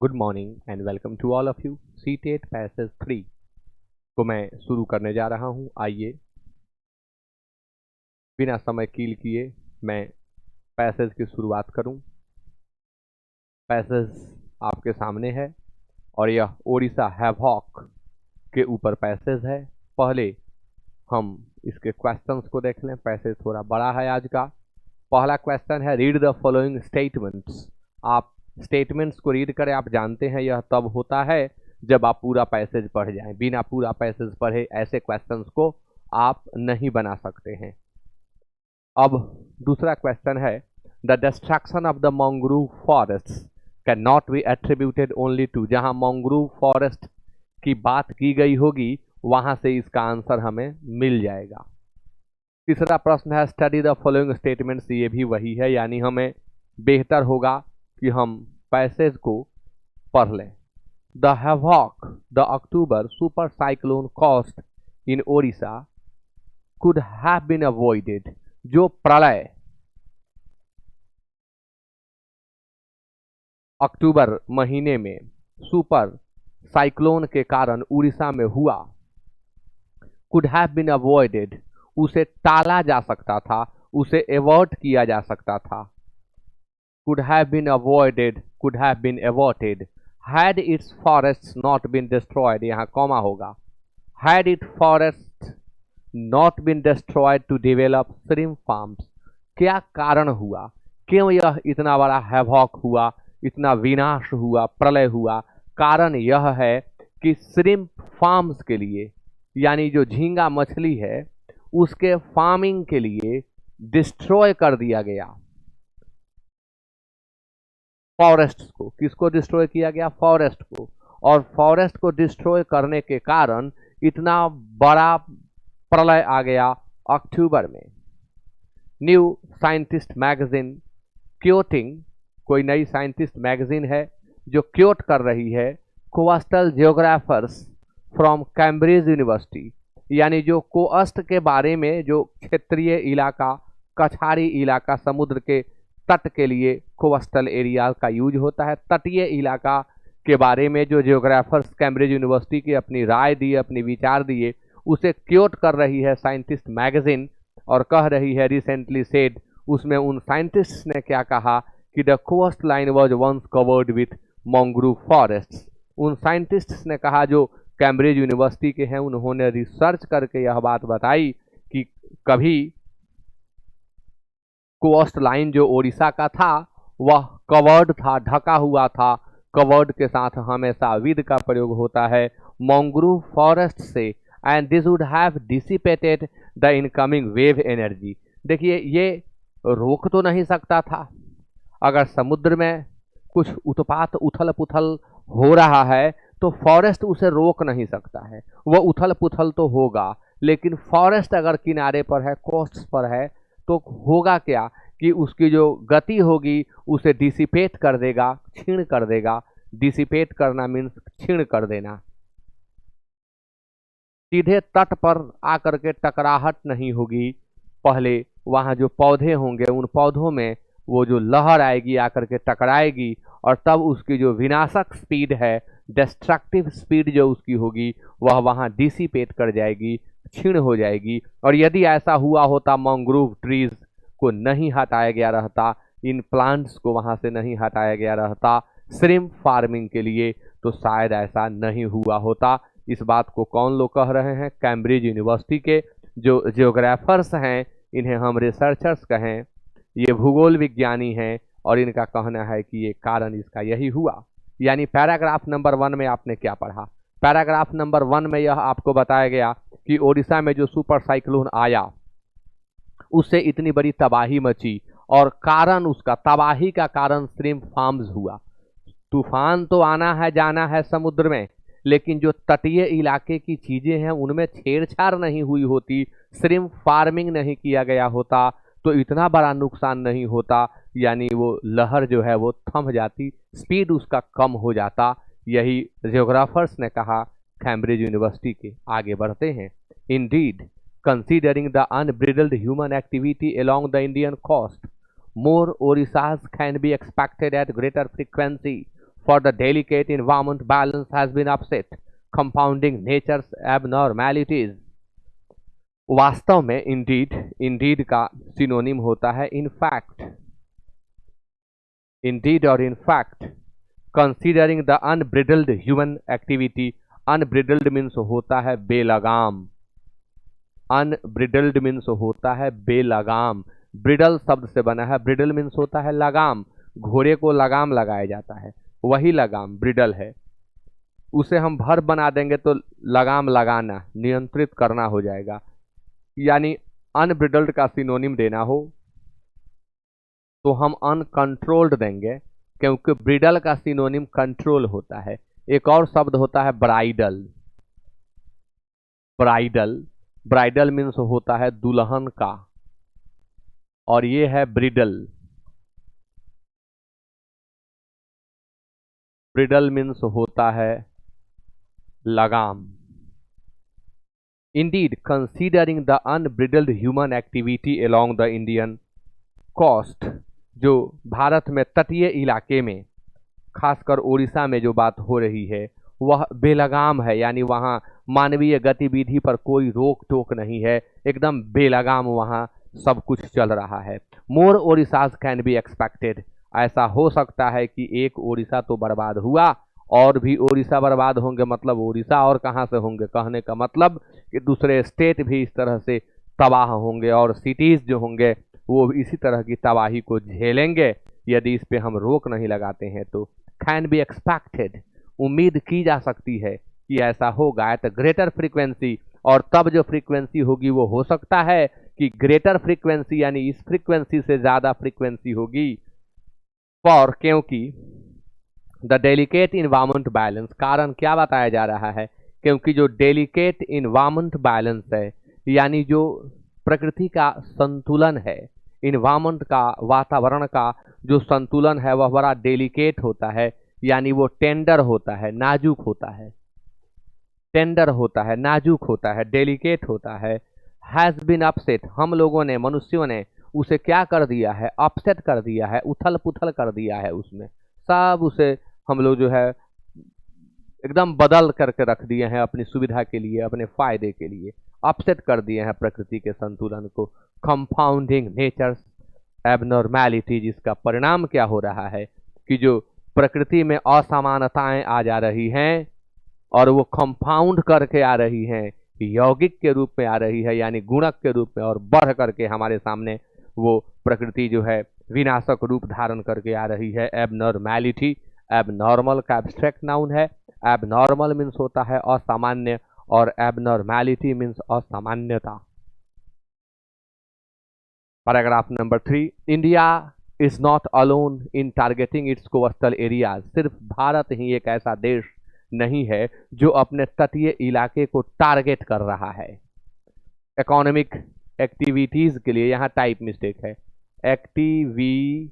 Good morning and welcome to all of you. CTET passage 3 को मैं शुरू करने जा रहा हूं। आइए बिना समय कील किए मैं पैसेज की शुरुआत करूं। पैसेज आपके सामने है और यह ओडिशा हैवॉक के ऊपर पैसेज है। पहले हम इसके क्वेश्चंस को देख लें। पैसेज थोड़ा बड़ा है आज का। पहला क्वेश्चन है, रीड द फॉलोइंग स्टेटमेंट्स। आप स्टेटमेंट्स को रीड करें। आप जानते हैं यह तब होता है जब आप पूरा पैसेज पढ़ जाएं। बिना पूरा पैसेज पढ़े ऐसे क्वेश्चंस को आप नहीं बना सकते हैं। अब दूसरा क्वेश्चन है, the destruction of the mangrove forest can not be attributed only to. जहां मैंग्रोव फॉरेस्ट की बात की गई होगी वहां से इसका आंसर हमें मिल जाएगा। तीसरा प्रश्न है, स्टडी द फॉलोइंग स्टेटमेंट्स। ये भी वही है, यानी हमें बेहतर होगा कि हम पैसेज को पढ़ लें। The havoc the October super cyclone cost in Odisha could have been avoided. जो प्रलय अक्टूबर महीने में सुपर साइक्लोन के कारण उड़ीसा में हुआ, कुड हैव बीन अवॉइडेड, उसे टाला जा सकता था, उसे एवर्ट किया जा सकता था। could have been avoided, could have been averted had its forests not been destroyed। यहाँ कॉमा होगा। had its forests not been destroyed to develop shrimp farms। क्या कारण हुआ, क्यों यह इतना बड़ा हैवॉक हुआ, इतना विनाश हुआ, प्रलय हुआ? कारण यह है कि श्रिम्प फार्म्स के लिए, यानी जो झींगा मछली है उसके फार्मिंग के लिए डिस्ट्रॉय कर दिया गया फॉरेस्ट को। किसको डिस्ट्रॉय किया गया? फॉरेस्ट को। और फॉरेस्ट को डिस्ट्रॉय करने के कारण इतना बड़ा प्रलय आ गया अक्टूबर में। न्यू साइंटिस्ट मैगजीन क्योटिंग, कोई नई साइंटिस्ट मैगजीन है जो क्योट कर रही है coastal geographers from Cambridge university, यानी जो कोस्ट के बारे में, जो क्षेत्रीय इलाका, कछाड़ी इलाका, समुद्र के तट के लिए कोस्टल एरिया का यूज होता है। तटीय इलाका के बारे में जो जियोग्राफर्स कैम्ब्रिज यूनिवर्सिटी की अपनी राय दी, अपनी विचार दिए, उसे क्योट कर रही है साइंटिस्ट मैगजीन और कह रही है रिसेंटली सेड। उसमें उन साइंटिस्ट्स ने क्या कहा कि the coast line was once covered with mangrove forest. उन साइंटिस्ट्स ने कहा जो कैम्ब्रिज यूनिवर्सिटी के हैं, उन्होंने रिसर्च करके यह बात बताई कि कभी कोस्ट लाइन जो ओडिशा का था वह कवर्ड था, ढका हुआ था। कवर्ड के साथ हमेशा विद का प्रयोग होता है मैंग्रोव फॉरेस्ट से। And this would have dissipated the incoming wave energy. देखिए, ये रोक तो नहीं सकता था। अगर समुद्र में कुछ उत्पात, उथल पुथल हो रहा है तो फॉरेस्ट उसे रोक नहीं सकता है। वह उथल पुथल तो होगा, लेकिन फॉरेस्ट अगर किनारे पर है, कोस्ट पर है, तो होगा क्या कि उसकी जो गति होगी उसे डिसिपेट कर देगा, क्षीण कर देगा। डिसिपेट करना मीन्स क्षीण कर देना। सीधे तट पर आकर के टकराहट नहीं होगी, पहले वहाँ जो पौधे होंगे उन पौधों में वो जो लहर आएगी आकर के टकराएगी और तब उसकी जो विनाशक स्पीड है, डिस्ट्रक्टिव स्पीड जो उसकी होगी, वह वहाँ डिसिपेट कर जाएगी, क्षीण हो जाएगी। और यदि ऐसा हुआ होता, मैंग्रोव ट्रीज को नहीं हटाया गया रहता, इन प्लांट्स को वहाँ से नहीं हटाया गया रहता श्रिम्प फार्मिंग के लिए, तो शायद ऐसा नहीं हुआ होता। इस बात को कौन लोग कह रहे हैं? कैम्ब्रिज यूनिवर्सिटी के जो जियोग्राफर्स हैं, इन्हें हम रिसर्चर्स कहें, ये भूगोल विज्ञानी हैं और इनका कहना है कि ये कारण इसका यही हुआ। यानी पैराग्राफ नंबर 1 में आपने क्या पढ़ा? पैराग्राफ नंबर 1 में यह आपको बताया गया कि ओडिशा में जो सुपर साइक्लोन आया उससे इतनी बड़ी तबाही मची और कारण, उसका तबाही का कारण श्रिम्प फार्म्स हुआ। तूफान तो आना है, जाना है समुद्र में, लेकिन जो तटीय इलाके की चीजें हैं उनमें छेड़छाड़ नहीं हुई होती, श्रिम्प फार्मिंग नहीं किया गया होता, तो इतना बड़ा नुकसान नहीं होता। यानी वो लहर जो है वो थम जाती, स्पीड उसका कम हो जाता। यही जियोग्राफर्स ने कहा कैम्ब्रिज यूनिवर्सिटी के। आगे बढ़ते हैं। Indeed, considering the unbridled human activity along the Indian coast, more Orishas can be expected at greater frequency for the delicate environment balance has been upset, compounding nature's abnormalities. वास्तव में Indeed का synonym होता है in fact, indeed और in fact. Considering the unbridled human activity, unbridled means होता है बेलगाम, unbridled means होता है बेलगाम, ब्रिडल शब्द से बना है, ब्रिडल मीन्स होता है लगाम, घोड़े को लगाम लगाया जाता है, वही लगाम ब्रिडल है। उसे हम वर्ब बना देंगे तो लगाम लगाना, नियंत्रित करना हो जाएगा। यानी अनब्रिडल्ड का सिनोनिम देना हो तो हम अनकंट्रोल्ड देंगे, क्योंकि ब्रिडल का सिनोनिम कंट्रोल होता है। एक और शब्द होता है ब्राइडल, ब्राइडल, ब्राइडल मीन्स होता है दुल्हन का, और ये है ब्रिडल, ब्रिडल मीन्स होता है लगाम। Indeed considering the unbridled human activity along the Indian coast, जो भारत में तटीय इलाके में खासकर उड़ीसा में जो बात हो रही है वह बेलगाम है, यानी वहाँ मानवीय गतिविधि पर कोई रोक टोक नहीं है, एकदम बेलगाम वहाँ सब कुछ चल रहा है। मोर ओडिशाज कैन बी एक्सपेक्टेड, ऐसा हो सकता है कि एक ओडिशा तो बर्बाद हुआ और भी ओडिशा बर्बाद होंगे, मतलब ओडिशा और कहाँ से होंगे, कहने का मतलब कि दूसरे स्टेट भी इस तरह से तबाह होंगे और सिटीज़ जो होंगे वो इसी तरह की तबाही को झेलेंगे यदि इस पे हम रोक नहीं लगाते हैं। तो कैन बी एक्सपेक्टेड, उम्मीद की जा सकती है कि ऐसा होगा एट ग्रेटर फ्रीक्वेंसी, और तब जो फ्रीक्वेंसी होगी वो हो सकता है कि ग्रेटर फ्रीक्वेंसी यानी इस फ्रीक्वेंसी से ज़्यादा फ्रीक्वेंसी होगी। फॉर, क्योंकि द डेलिकेट इन्वायरमेंट बैलेंस, कारण क्या बताया जा रहा है, क्योंकि जो डेलिकेट इन्वायरमेंट बैलेंस है यानी जो प्रकृति का संतुलन है, इन्वायरमेंट का, वातावरण का जो संतुलन है वह बड़ा डेलिकेट होता है, यानी वो टेंडर होता है, नाजुक होता है, टेंडर होता है, नाजुक होता है, डेलिकेट होता है। हैज़ बीन अपसेट, हम लोगों ने, मनुष्यों ने उसे क्या कर दिया है, अपसेट कर दिया है, उथल पुथल कर दिया है, उसमें सब उसे हम लोग जो है एकदम बदल करके रख दिए हैं अपनी सुविधा के लिए, अपने फायदे के लिए, अपसेट कर दिए हैं प्रकृति के संतुलन को। कंपाउंडिंग नेचर्स एबनॉर्मैलिटी, जिसका परिणाम क्या हो रहा है कि जो प्रकृति में असमानताएं आ जा रही हैं और वो कंपाउंड करके आ रही हैं, यौगिक के रूप में आ रही है, यानी गुणक के रूप में, और बढ़ करके हमारे सामने वो प्रकृति जो है विनाशक रूप धारण करके आ रही है। एबनॉर्मैलिटी, एबनॉर्मल का एब्स्ट्रैक्ट नाउन है, एबनॉर्मल मीन्स होता है असामान्य और एबनॉर्मैलिटी मीन्स असामान्यता। Paragraph number 3, India is not alone in targeting its coastal areas, सिर्फ भारत ही एक ऐसा देश नहीं है जो अपने तटीय इलाके को टारगेट कर रहा है। इकोनॉमिक एक्टिविटीज के लिए, यहाँ टाइप मिस्टेक है, एक्टिविटीज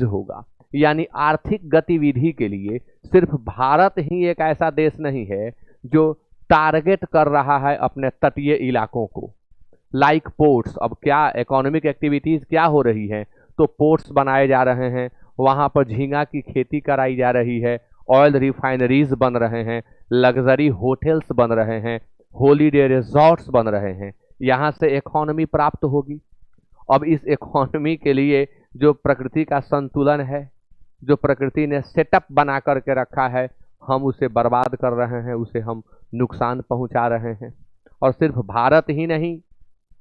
होगा, यानी आर्थिक गतिविधि के लिए सिर्फ भारत ही एक ऐसा देश नहीं है जो टारगेट कर रहा है अपने तटीय इलाकों को। लाइक पोर्ट्स, अब क्या इकोनॉमिक एक्टिविटीज क्या हो रही हैं, तो पोर्ट्स बनाए जा रहे हैं, वहाँ पर झींगा की खेती कराई जा रही है, ऑयल रिफाइनरीज बन रहे हैं, लग्जरी होटल्स बन रहे हैं, हॉलीडे रिजॉर्ट्स बन रहे हैं, यहाँ से इकोनॉमी प्राप्त होगी। अब इस इकोनॉमी के लिए जो प्रकृति का संतुलन है, जो प्रकृति ने सेटअप बना करके रखा है, हम उसे बर्बाद कर रहे हैं, उसे हम नुकसान पहुंचा रहे हैं। और सिर्फ भारत ही नहीं,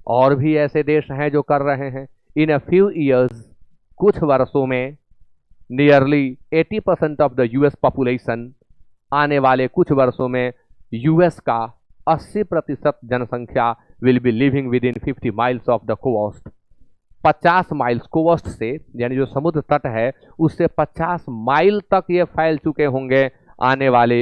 और भी ऐसे देश हैं जो कर रहे हैं। इन अ फ्यू ईयर्स, कुछ वर्षों में, nearly 80% of the US population, आने वाले कुछ वर्षों में यूएस का 80% जनसंख्या will be living within 50 miles of the coast. 50 miles coast से, यानी जो समुद्र तट है उससे 50 माइल तक ये फैल चुके होंगे आने वाले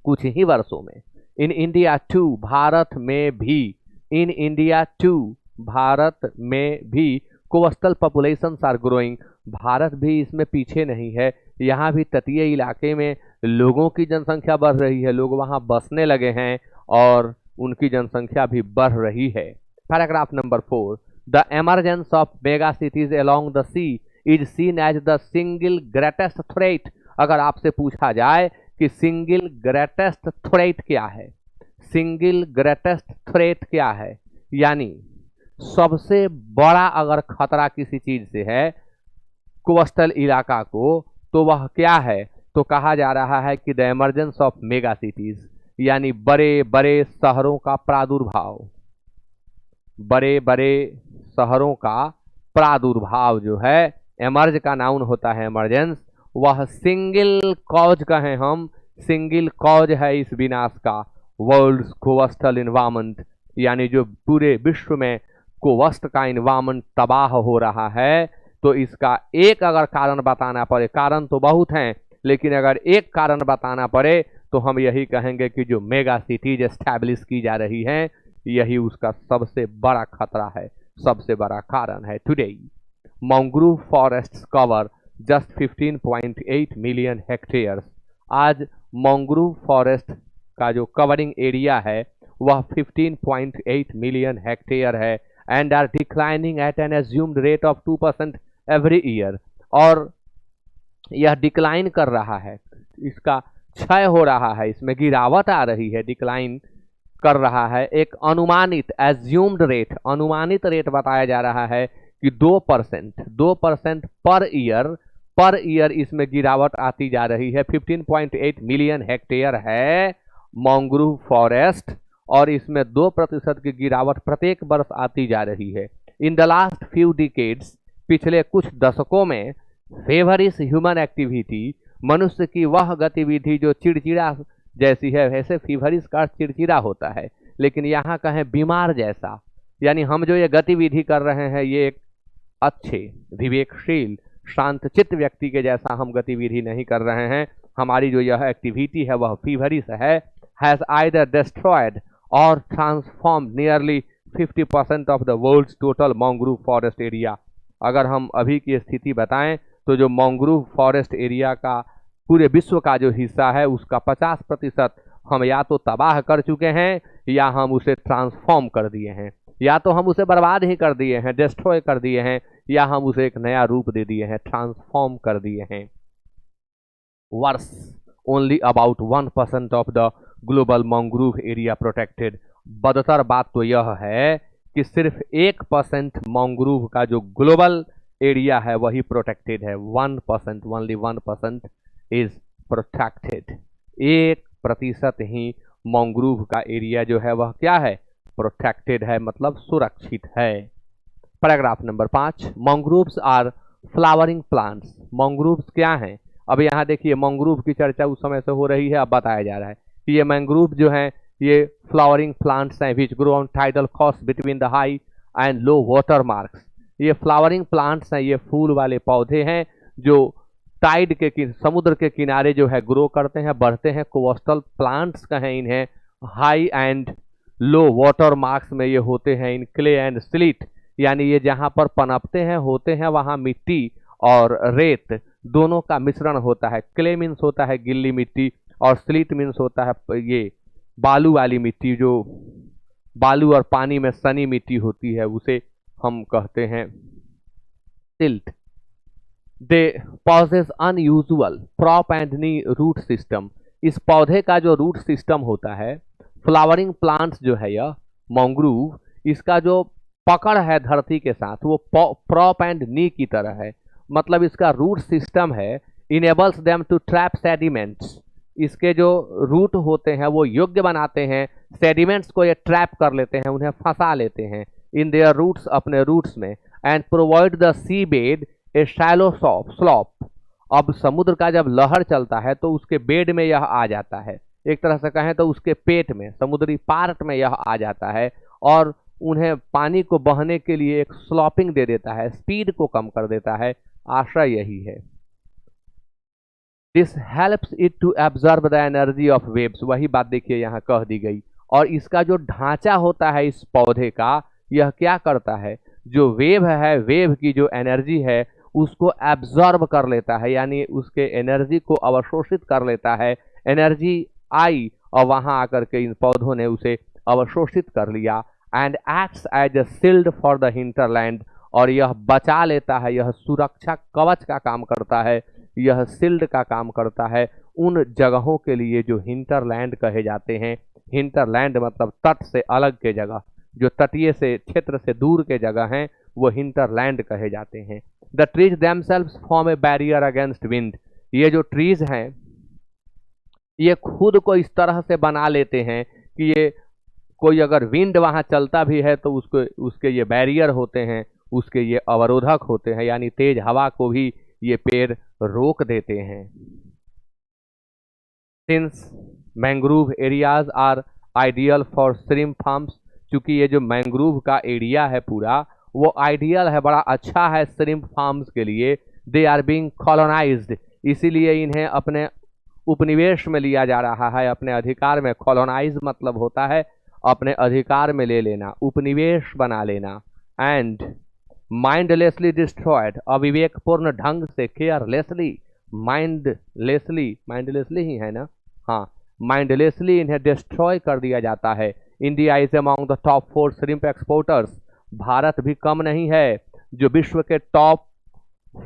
कुछ ही वर्षों में। इन इंडिया टू, भारत में भी, इन इंडिया टू, भारत में भी, कोस्टल पॉपुलेशंस आर ग्रोइंग, भारत भी इसमें पीछे नहीं है, यहाँ भी तटीय इलाके में लोगों की जनसंख्या बढ़ रही है, लोग वहाँ बसने लगे हैं और उनकी जनसंख्या भी बढ़ रही है। Paragraph number 4, the emergence of mega cities along the sea is seen as the single greatest threat. अगर आपसे पूछा जाए कि सिंगल ग्रेटेस्ट थ्रेट क्या है, सिंगल ग्रेटेस्ट थ्रेट क्या है, यानी सबसे बड़ा अगर खतरा किसी चीज से है कोस्टल इलाका को, तो वह क्या है, तो कहा जा रहा है कि the emergence of mega cities, यानी बड़े बड़े शहरों का प्रादुर्भाव, बड़े बड़े शहरों का प्रादुर्भाव जो है, एमर्ज का नाउन होता है एमरजेंस, वह सिंगल कॉज कहें हम, सिंगल कॉज है इस विनाश का वर्ल्ड कोस्टल इन्वायरमेंट, यानी जो पूरे विश्व में कोस्ट का इन्वायरमेंट तबाह हो रहा है, तो इसका एक अगर कारण बताना पड़े, कारण तो बहुत हैं, लेकिन अगर एक कारण बताना पड़े तो हम यही कहेंगे कि जो मेगा सिटीज एस्टैब्लिश की जा रही हैं, यही उसका सबसे बड़ा खतरा है, सबसे बड़ा कारण है। Today mangrove forests cover just 15.8 million hectares. आज मैंग्रोव फॉरेस्ट का जो कवरिंग एरिया है वह 15.8 मिलियन हेक्टेयर है, and are declining at an assumed rate of 2% every year. और यह डिक्लाइन कर रहा है, इसका क्षय हो रहा है, इसमें गिरावट आ रही है, डिक्लाइन कर रहा है। एक अनुमानित एज्यूम्ड रेट, अनुमानित रेट बताया जा रहा है कि 2% पर ईयर इसमें गिरावट आती जा रही है। 15.8 मिलियन हेक्टेयर है मैंग्रोव फॉरेस्ट, और इसमें 2% की गिरावट प्रत्येक वर्ष आती जा रही है। In the last few decades, पिछले कुछ दशकों में, फेवर इस ह्यूमन एक्टिविटी, मनुष्य की वह गतिविधि जो चिड़चिड़ा जैसी है, वैसे फीवरिश का चिड़चिड़ा होता है, लेकिन यहाँ कहें बीमार जैसा, यानी हम जो ये गतिविधि कर रहे हैं ये एक अच्छे विवेकशील शांतचित्त व्यक्ति के जैसा हम गतिविधि नहीं कर रहे हैं। हमारी जो यह एक्टिविटी है वह फीवरिश है, हैज आइदर डिस्ट्रॉयड और transform nearly 50% of the world's total mangrove forest area. अगर हम अभी की स्थिति बताएं तो जो मैंग्रोव फॉरेस्ट एरिया का पूरे विश्व का जो हिस्सा है उसका 50% हम या तो तबाह कर चुके हैं, या हम उसे ट्रांसफॉर्म कर दिए हैं, या तो हम उसे बर्बाद ही कर दिए हैं, डिस्ट्रॉय कर दिए हैं, या हम उसे एक नया रूप दे दिए हैं, ट्रांसफॉर्म कर दिए हैं। Worse, only about 1% of the global mangrove area protected. बदतर बात तो यह है कि सिर्फ 1% मैंग्रोव का जो ग्लोबल एरिया है वही प्रोटेक्टेड है। 1%, only 1% is protected. 1% he mangrove का एरिया जो है वह क्या है, प्रोटेक्टेड है, मतलब सुरक्षित है। Paragraph number 5, mangroves are flowering plants. Mangroves क्या हैं? अब यहाँ देखिए मैंग्रोव की चर्चा उस समय से हो रही है, अब बताया जा रहा है कि ये मैंग्रोव जो है ये फ्लावरिंग प्लांट्स हैं विच grow on tidal cost between the high and low water marks. ये फ्लावरिंग प्लांट्स हैं, ये फूल वाले पौधे हैं जो टाइड के समुद्र के किनारे जो है ग्रो करते हैं, बढ़ते हैं। कोस्टल प्लांट्स कहें इन्हें, high and low water marks में ये होते हैं इन क्ले एंड स्लिट, यानी ये जहाँ पर पनपते हैं होते हैं वहाँ मिट्टी और रेत दोनों का मिश्रण होता है। क्ले मीन्स होता है गिल्ली मिट्टी, और स्लिट मीन्स होता है ये बालू वाली मिट्टी, जो बालू और पानी में सनी मिट्टी होती है उसे हम कहते हैं silt. They possess unusual prop and knee root system. इस पौधे का जो रूट सिस्टम होता है, फ्लावरिंग प्लांट्स जो है यह मैंग्रोव, इसका जो पकड़ है धरती के साथ वो प्रॉप एंड नी की तरह है, मतलब इसका रूट सिस्टम है enables them to trap sediments. इसके जो रूट होते हैं वो योग्य बनाते हैं सेडिमेंट्स को, ये ट्रैप कर लेते हैं, उन्हें फंसा लेते हैं इन देयर रूट्स, अपने रूट्स में, and provide the sea bed a shallow slope. अब समुद्र का जब लहर चलता है तो उसके बेड में यह आ जाता है, एक तरह से कहें तो उसके पेट में, समुद्री पार्ट में यह आ जाता है, और उन्हें पानी को बहने के लिए एक स्लॉपिंग दे देता है, स्पीड को कम कर देता है। आशय यही है। This helps it to absorb the energy of waves. वही बात देखिए यहाँ कह दी गई। और इसका जो ढांचा होता है इस पौधे का, यह क्या करता है, जो वेव है, वेव की जो एनर्जी है उसको एब्जॉर्ब कर लेता है, यानी उसके एनर्जी को अवशोषित कर लेता है। एनर्जी आई और वहां आकर के इन पौधों ने उसे अवशोषित कर लिया। And acts as a shield for the hinterland. और यह बचा लेता है, यह सुरक्षा कवच का काम करता है, यह शील्ड का काम करता है उन जगहों के लिए जो हिंटरलैंड कहे जाते हैं। हिंटरलैंड मतलब तट से अलग के जगह, जो तटीय से क्षेत्र से दूर के जगह हैं वो हिंटरलैंड कहे जाते हैं। The trees themselves form A barrier against wind. ये जो ट्रीज हैं ये खुद को इस तरह से बना लेते हैं कि ये कोई अगर विंड वहां चलता भी है तो उसके ये बैरियर होते हैं, उसके ये अवरोधक होते हैं, यानी तेज हवा को भी ये पेड़ रोक देते हैं। Since mangrove areas are ideal for shrimp farms, क्योंकि ये जो मैंग्रोव का एरिया है पूरा वो आइडियल है, बड़ा अच्छा है श्रिम्प फार्म्स के लिए। दे आर बीइंग कॉलोनाइज्ड, इसीलिए इन्हें अपने उपनिवेश में लिया जा रहा है, अपने अधिकार में। कॉलोनाइज मतलब होता है अपने अधिकार में ले लेना, उपनिवेश बना लेना। एंड माइंडलेसली डिस्ट्रॉयड, अविवेकपूर्ण ढंग से, केयरलेसली, माइंडलेसली ही है ना, हाँ, माइंडलेसली इन्हें डिस्ट्रॉय कर दिया जाता है। India is among the top 4 shrimp exporters, Bharat भी कम नहीं है जो विश्व के टॉप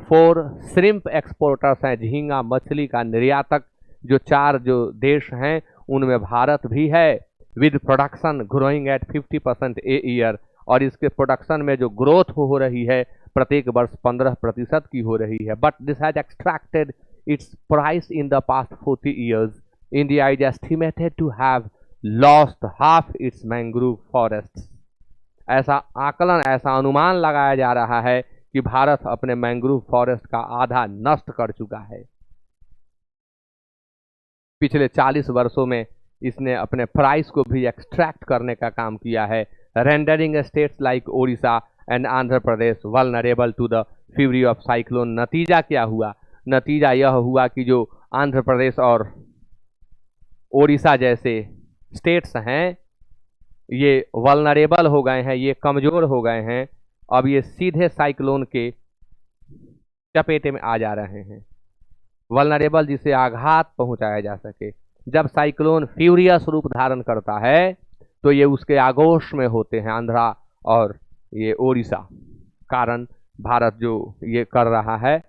4 श्रिम्प एक्सपोर्टर्स हैं, झींगा मछली का निर्यातक जो 4 जो देश हैं उनमें भारत भी है। With production growing at 50% a year, और इसके प्रोडक्शन में जो ग्रोथ हो रही है प्रत्येक वर्ष 15% की हो रही है। But this has extracted its price in the past 40 years. India is estimated to have lost half its mangrove forest. ऐसा आकलन, ऐसा अनुमान लगाया जा रहा है कि भारत अपने मैंग्रोव फॉरेस्ट का आधा नष्ट कर चुका है। पिछले 40 वर्षों में इसने अपने प्राइस को भी एक्सट्रैक्ट करने का काम किया है, rendering states like Odisha and Andhra Pradesh vulnerable to the fury of cyclone. नतीजा क्या हुआ? नतीजा यह हुआ कि जो आंध्र प्रदेश और ओडिशा जैसे स्टेट्स हैं ये वल्नरेबल हो गए हैं, ये कमजोर हो गए हैं, अब ये सीधे साइक्लोन के चपेटे में आ जा रहे हैं। वल्नरेबल जिसे आघात पहुंचाया जा सके। जब साइक्लोन फ्यूरियस रूप धारण करता है तो ये उसके आगोश में होते हैं, आंध्रा और ये ओडिशा। कारण भारत जो ये कर रहा है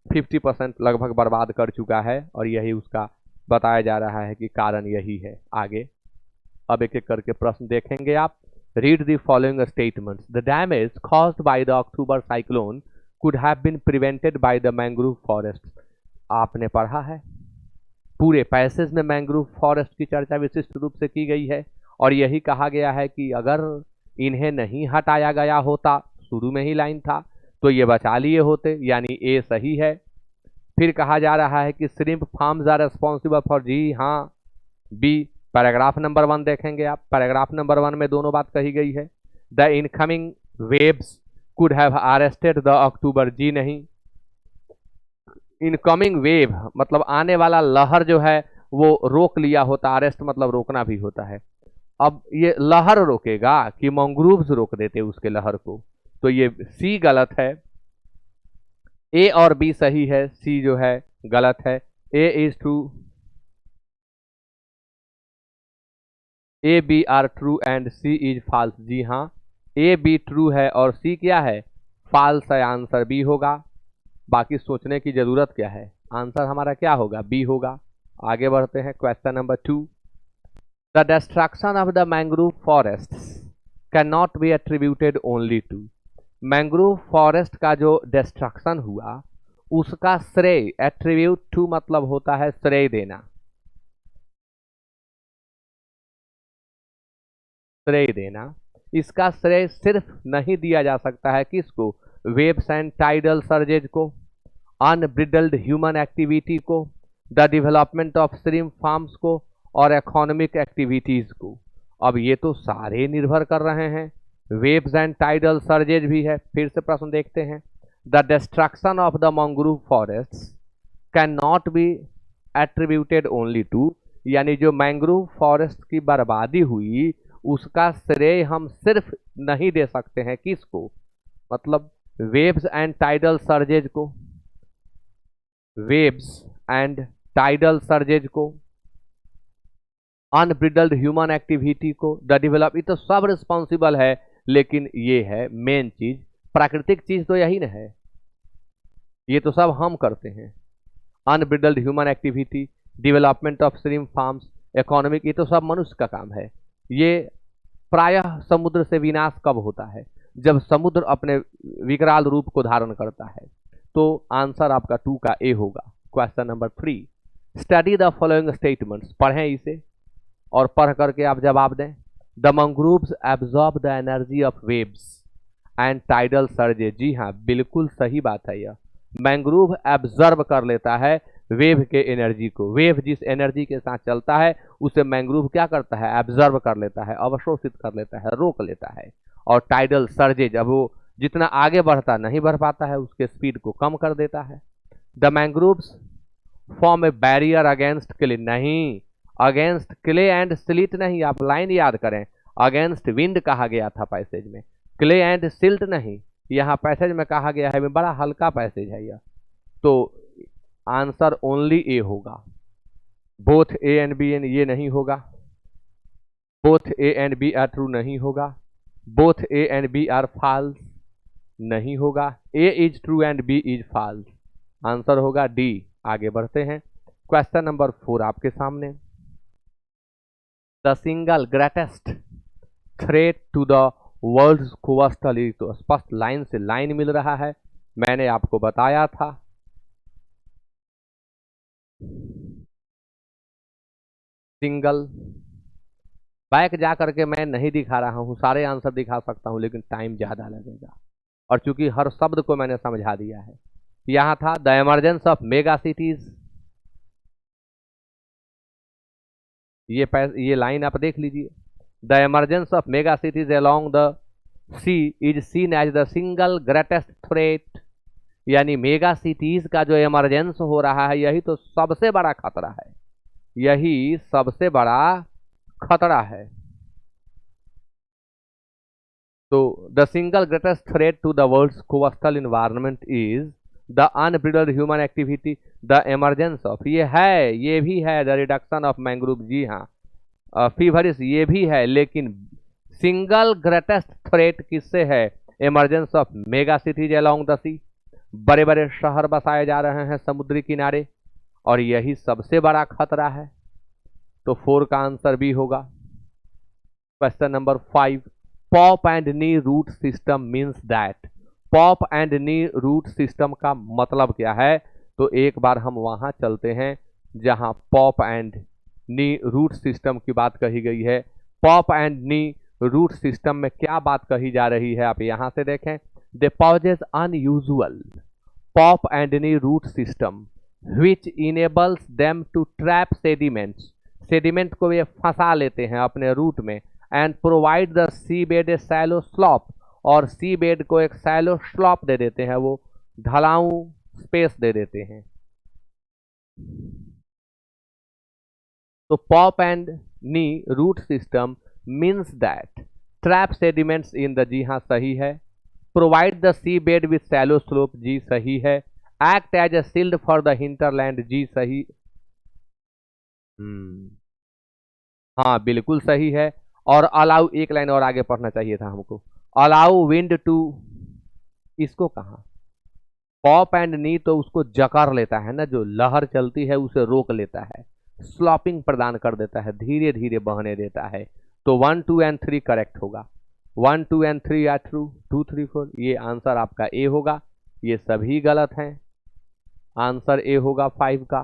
50% लगभग बर्बाद कर चुका है, और यही उसका बताया जा रहा है कि कारण यही है। आगे अब एक एक करके प्रश्न देखेंगे आप। Read the following statements. The damage caused by the October cyclone could have been prevented by the mangrove forest. आपने पढ़ा है पूरे पैसेज में मैंग्रोव फॉरेस्ट की चर्चा विशिष्ट रूप से की गई है, और यही कहा गया है कि अगर इन्हें नहीं हटाया गया होता, शुरू में ही लाइन था, तो ये बचा लिए होते, यानी ए सही है। फिर कहा जा रहा है कि shrimp farms are responsible for, जी हाँ, बी। पैराग्राफ नंबर 1 देखेंगे आप, पैराग्राफ नंबर 1 में दोनों बात कही गई है। The incoming waves could have arrested the October, जी नहीं। इनकमिंग वेव मतलब आने वाला लहर जो है वो रोक लिया होता, अरेस्ट मतलब रोकना भी होता है। अब ये लहर रोकेगा कि मैंग्रोव्स रोक देते उसके लहर को, तो ये सी गलत है। ए और बी सही है, सी जो है गलत है। A is true, A B are true and C is false, जी हाँ, ए बी ट्रू है और सी क्या है, फॉल्स है। आंसर बी होगा। बाकी सोचने की जरूरत क्या है, आंसर हमारा क्या होगा, बी होगा। आगे बढ़ते हैं, question number 2। The destruction of the mangrove forests can not be attributed only to. Mangrove forest का जो डिस्ट्रक्शन हुआ उसका श्रेय, एट्रीब्यूट टू मतलब होता है श्रेय देना, श्रेय देना। इसका श्रेय सिर्फ नहीं दिया जा सकता है किसको, वेव्स एंड टाइडल सर्जेज को, अनब्रिडल्ड ह्यूमन एक्टिविटी को, the development of shrimp farms को, और इकोनॉमिक एक्टिविटीज को। अब ये तो सारे निर्भर कर रहे हैं, वेव्स एंड टाइडल सर्जेज भी है। फिर से प्रश्न देखते हैं। The destruction of the mangrove forests can not be attributed only to, यानी जो मैंग्रोव फॉरेस्ट की बर्बादी हुई उसका श्रेय हम सिर्फ नहीं दे सकते हैं किसको, मतलब वेव्स एंड टाइडल सर्जेज को, वेव्स एंड टाइडल सर्जेज को, अनब्रिडल्ड ह्यूमन एक्टिविटी को, द डेवलप, ये तो सब रिस्पॉन्सिबल है, लेकिन ये है मेन चीज प्राकृतिक चीज तो यही ना है, ये तो सब हम करते हैं। Unbridled human activity, development of shrimp farms, economic, ये तो सब मनुष्य का काम है। ये प्रायः समुद्र से विनाश कब होता है? जब समुद्र अपने विकराल रूप को धारण करता है। तो आंसर आपका 2 का ए होगा। Question number 3, study the following statements, पढ़ें इसे और पढ़ करके आप जवाब दें। The mangroves absorb the energy of waves and tidal surges. जी हाँ, बिल्कुल सही बात है। यह मैंग्रोव एब्जॉर्ब कर लेता है वेव के एनर्जी को। वेव जिस एनर्जी के साथ चलता है उसे मैंग्रोव क्या करता है? एब्जॉर्ब कर लेता है, अवशोषित कर लेता है, रोक लेता है। और टाइडल सर्जेज, अब वो जितना आगे बढ़ता नहीं बढ़ पाता है, उसके स्पीड को कम कर देता है। The mangroves form A barrier against clay, नहीं, अगेंस्ट क्ले एंड सिल्ट नहीं, आप लाइन याद करें। अगेंस्ट विंड कहा गया था पैसेज में, क्ले एंड सिल्ट नहीं। यहाँ पैसेज में कहा गया है, बड़ा हल्का पैसेज है यह। तो आंसर ओनली ए होगा। Both A and B and, ये नहीं होगा। Both A and B are true नहीं होगा। Both A and B are false नहीं होगा। A is true and B is false, answer होगा डी। आगे बढ़ते हैं। क्वेश्चन नंबर 4 आपके सामने। The single greatest threat to the world coastal, तो स्पष्ट लाइन से लाइन मिल रहा है, मैंने आपको बताया था। सिंगल, बैक जा करके मैं नहीं दिखा रहा हूं, सारे आंसर दिखा सकता हूं लेकिन टाइम ज्यादा लगेगा, और चूंकि हर शब्द को मैंने समझा दिया है। यहां था the emergence of mega cities, ये लाइन आप देख लीजिए। The emergence of mega cities along the sea is seen as the single greatest threat, यानी मेगा सिटीज का जो इमरजेंस हो रहा है यही तो सबसे बड़ा खतरा है, यही सबसे बड़ा खतरा है। तो the single greatest threat to the world's coastal environment is the unbridled human activity, the emergence of, ये है, ये भी है, द रिडक्शन ऑफ मैंग्रोव, जी हाँ, फीवरिस, ये भी है, लेकिन सिंगल ग्रेटेस्ट थ्रेट किससे है? Emergence of mega cities along the sea, बड़े बड़े शहर बसाए जा रहे हैं समुद्री किनारे, और यही सबसे बड़ा खतरा है। तो 4 का आंसर भी होगा। क्वेश्चन नंबर 5, पॉप and knee root system means that, पॉप एंड नी रूट सिस्टम का मतलब क्या है? तो एक बार हम वहां चलते हैं जहां पॉप एंड नी रूट सिस्टम की बात कही गई है। पॉप एंड नी रूट सिस्टम में क्या बात कही जा रही है, आप यहां से देखें। दे पॉजेज अनयूजुअल पॉप and knee root system which enables them to trap sediments, sediment को ये फंसा लेते हैं अपने रूट में, and provide the sea bed a shallow slope, और सी बेड को एक सैलो स्लॉप दे देते हैं, वो ढलाऊ स्पेस दे देते हैं। तो पॉप and knee root system means that trap sediments in the, जी हाँ सही है। Provide the sea bed with shallow slope, जी सही है। Act as a shield for the hinterland, जी सही, हाँ बिल्कुल सही है। और अलाउ, एक लाइन और आगे पढ़ना चाहिए था हमको। अलाउ विंड टू, इसको कहा, पॉप एंड नी तो उसको जकड़ लेता है ना, जो लहर चलती है उसे रोक लेता है, स्लॉपिंग प्रदान कर देता है, धीरे धीरे बहने देता है। तो 1, 2 एंड 3 करेक्ट होगा। 1, 2 एंड 3 आर ट्रू, 2, 3, 4, ये आंसर आपका ए होगा। ये सभी गलत हैं, आंसर ए होगा 5 का।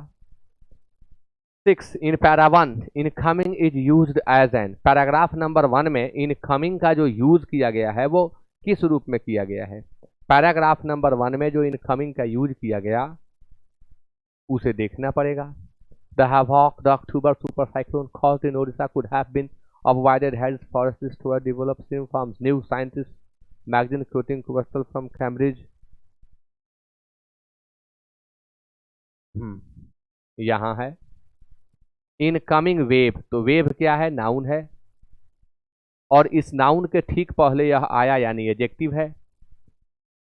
6, in para 1 incoming is used as an, paragraph number 1 में इनकमिंग का जो यूज किया गया है वो किस रूप में किया गया है? पैराग्राफ नंबर 1 में जो इनकमिंग का यूज किया गया उसे देखना पड़ेगा। The havoc the October super cyclone caused in Odisha could have been avoided had forests were developed shrimp farms. New Scientist magazine quoting Coastal from Cambridge. यहाँ है इनकमिंग वेव, तो वेव क्या है? नाउन है, और इस नाउन के ठीक पहले यह आया यानी एडजेक्टिव है।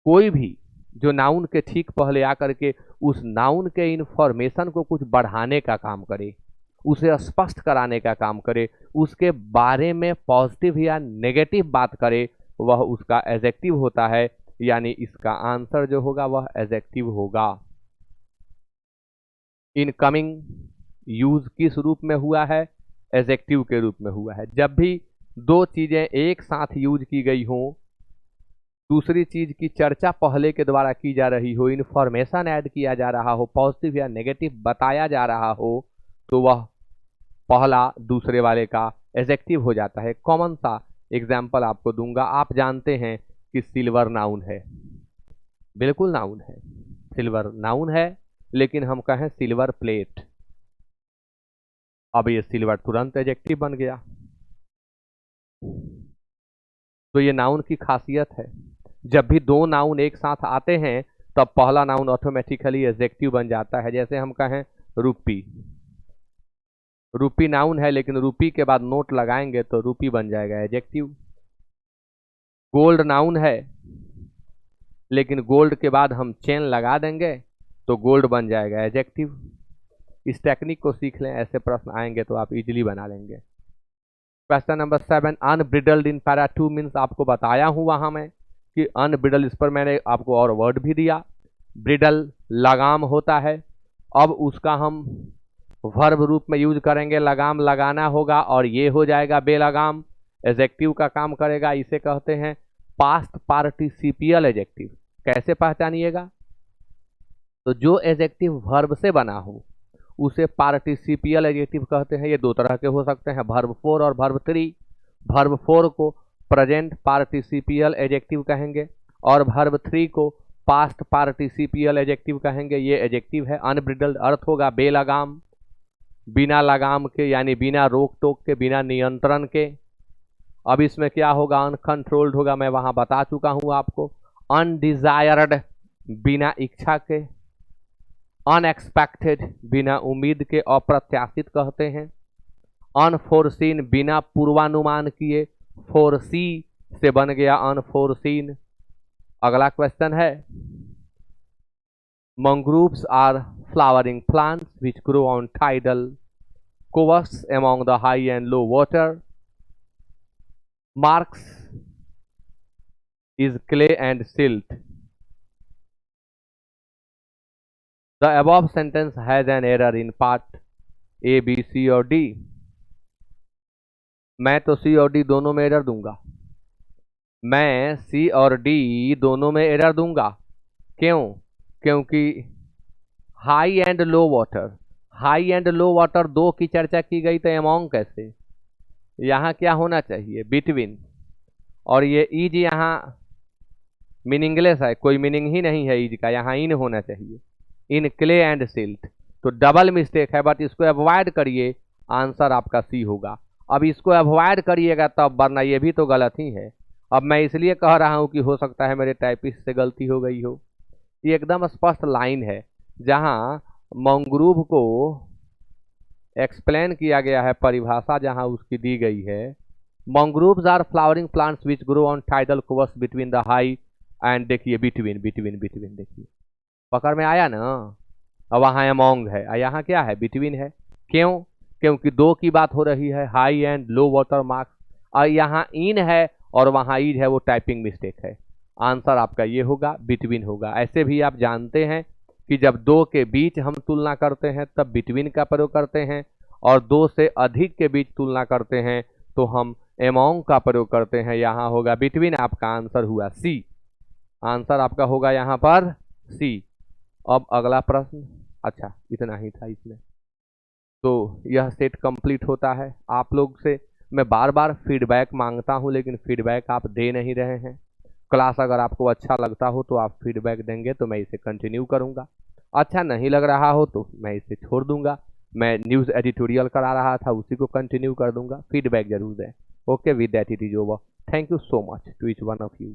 कोई भी जो नाउन के ठीक पहले आकर के उस नाउन के इंफॉर्मेशन को कुछ बढ़ाने का काम करे, उसे स्पष्ट कराने का काम करे, उसके बारे में पॉजिटिव या नेगेटिव बात करे, वह उसका एडजेक्टिव होता है। यानी इसका आंसर जो होगा वह एडजेक्टिव होगा। इनकमिंग यूज किस रूप में हुआ है? एडजेक्टिव के रूप में हुआ है। जब भी दो चीजें एक साथ यूज की गई हो, दूसरी चीज की चर्चा पहले के द्वारा की जा रही हो, इंफॉर्मेशन ऐड किया जा रहा हो, पॉजिटिव या नेगेटिव बताया जा रहा हो, तो वह पहला दूसरे वाले का एडजेक्टिव हो जाता है। कॉमन सा एग्जाम्पल आपको दूंगा। आप जानते हैं कि सिल्वर नाउन है, बिल्कुल नाउन है, सिल्वर नाउन है, लेकिन हम कहें सिल्वर प्लेट, अब ये सिल्वर तुरंत एडजेक्टिव बन गया। तो ये नाउन की खासियत है। जब भी दो नाउन एक साथ आते हैं तब पहला नाउन ऑटोमेटिकली एडजेक्टिव बन जाता है। जैसे हम कहें रूपी, रूपी नाउन है, लेकिन रूपी के बाद नोट लगाएंगे तो रूपी बन जाएगा एडजेक्टिव। गोल्ड नाउन है, लेकिन गोल्ड के बाद हम चेन लगा देंगे तो गोल्ड बन जाएगा एडजेक्टिव। इस टेक्निक को सीख लें, ऐसे प्रश्न आएंगे तो आप इजीली बना लेंगे। Question number 7, unbridled in para 2 means, आपको बताया हूं वहां मैं कि अनब्रिडल, इस पर मैंने आपको और वर्ड भी दिया। ब्रिडल लगाम होता है, अब उसका हम वर्ब रूप में यूज करेंगे, लगाम लगाना होगा और ये हो जाएगा बेलगाम, एडजेक्टिव का काम करेगा। इसे कहते हैं पास्ट पार्टिसिपियल एडजेक्टिव। कैसे पहचानिएगा? तो जो एडजेक्टिव वर्ब से बना हो उसे पार्टिसिपियल एडजेक्टिव कहते हैं। ये दो तरह के हो सकते हैं, वर्ब 4 और वर्ब 3। वर्ब 4 को प्रेजेंट पार्टिसिपियल एडजेक्टिव कहेंगे और वर्ब 3 को पास्ट पार्टिसिपियल एडजेक्टिव कहेंगे। ये एडजेक्टिव है। अनब्रिडल्ड अर्थ होगा बेलगाम, बिना लगाम के, यानी बिना रोक टोक के, बिना नियंत्रण के। अब इसमें क्या होगा? अनकंट्रोल्ड होगा, मैं वहां बता चुका हूं आपको। अनडिजायर्ड, बिना इच्छा के। अनएक्सपेक्टेड, बिना उम्मीद के, अप्रत्याशित कहते हैं। अनफोर्सीन, बिना पूर्वानुमान किए, फोरसी से बन गया अनफोर्सीन। अगला क्वेश्चन है, mangroves are flowering plants which grow on tidal coves among the high and low water. Marks is clay and silt. The above sentence has an error in part A, B, C और D. मैं तो C और D दोनों में error दूंगा। मैं C और D दोनों में एरर दूंगा। क्यों? क्योंकि high and low water, high and low water दो की चर्चा की गई, तो एमोंग कैसे? यहाँ क्या होना चाहिए? बिटवीन। और ये इज यहाँ मीनिंगलेस है, कोई मीनिंग ही नहीं है इज का, यहाँ इन होना चाहिए, इन क्ले एंड सिल्ट। तो डबल मिस्टेक है, बट इसको अवॉइड करिए, आंसर आपका सी होगा। अब इसको अवॉइड करिएगा तब, वरना ये भी तो गलत ही है। अब मैं इसलिए कह रहा हूं कि हो सकता है मेरे टाइपिस्ट से गलती हो गई हो। ये एकदम स्पष्ट लाइन है जहां मैंग्रोव को एक्सप्लेन किया गया है, परिभाषा जहां उसकी दी गई है। Mangroves are flowering plants which grow on tidal covers between the high and, देखिए बिटवीन बिटवीन बिटवीन, देखिए पकड़ में आया ना। अब वहां अमोंग है, यहाँ क्या है? बिटवीन है। क्यों? क्योंकि दो की बात हो रही है, high and low water marks, और यहाँ इन है और वहां ईज है, वो टाइपिंग मिस्टेक है। आंसर आपका ये होगा, बिटवीन होगा। ऐसे भी आप जानते हैं कि जब दो के बीच हम तुलना करते हैं तब बिटवीन का प्रयोग करते हैं, और दो से अधिक के बीच तुलना करते हैं तो हम अमोंग का प्रयोग करते हैं। यहाँ होगा बिटवीन, आपका आंसर हुआ सी। आंसर आपका होगा यहाँ पर सी। अब अगला प्रश्न, अच्छा इतना ही था इसमें। तो यह सेट कंप्लीट होता है। आप लोग से मैं बार बार फीडबैक मांगता हूं, लेकिन फीडबैक आप दे नहीं रहे हैं। क्लास अगर आपको अच्छा लगता हो तो आप फीडबैक देंगे तो मैं इसे कंटिन्यू करूंगा, अच्छा नहीं लग रहा हो तो मैं इसे छोड़ दूंगा। मैं न्यूज़ एडिटोरियल करा रहा था उसी को कंटिन्यू कर दूंगा। फीडबैक जरूर दें। Okay, with that it is over. Thank you so much to each one of you.